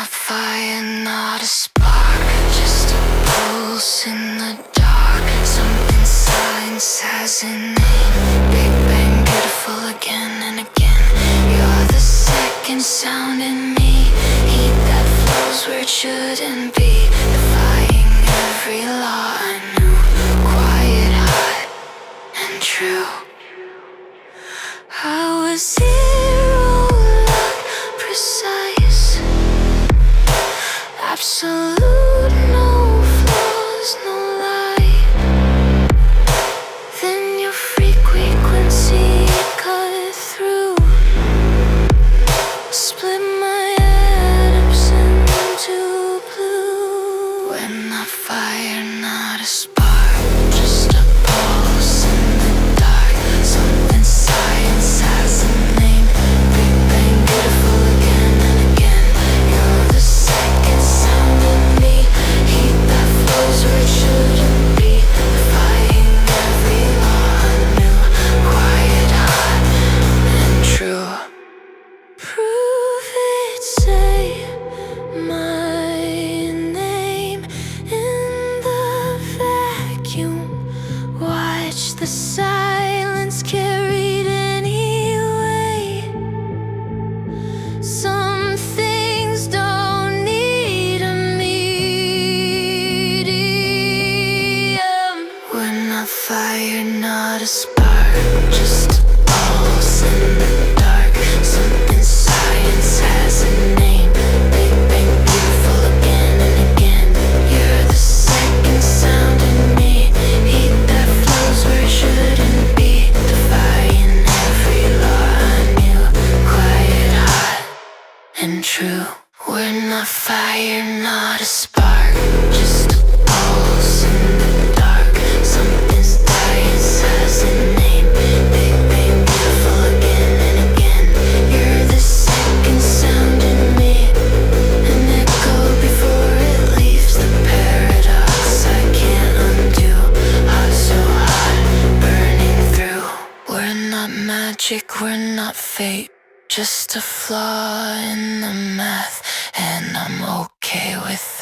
not fire, not a spark, just a pulse in the dark. Something science has a name. Big bang, beautiful again and again. You're the second sound in me. Heat that flows where it shouldn't be. Defying every law I knew. Quiet, hot, and true. I was zero, precise, absolute, no flaws, no lie. Then your frequency cut through, split my atoms into blue. We're not fire, not a spark, just a pulse in the dark. Something science has a name. Big bang, beautiful again and again. You're the second sound in me. Heat that flows where it shouldn't be. Defying every law I knew. Quiet, hot, and true. Prove it, say my name in the vacuum. Watch the silence carried anyway. Some things don't need a medium. We're not fire, not a spark, just a pulse in the dark. Something science has a name. Big bang, beautiful again and again. You're the second sound in me. Heat that flows where it shouldn't be. Defying every law I knew. Quiet, hot, and true. We're not fire, not a spark, just a pulse in the dark. Something science has a name. Big bang, beautiful again and again. You're the second sound in me. An echo before it leaves the paradox I can't undo. Hot, so hot, burning through. We're not magic, we're not fate, just a flaw in the math, and I'm okay with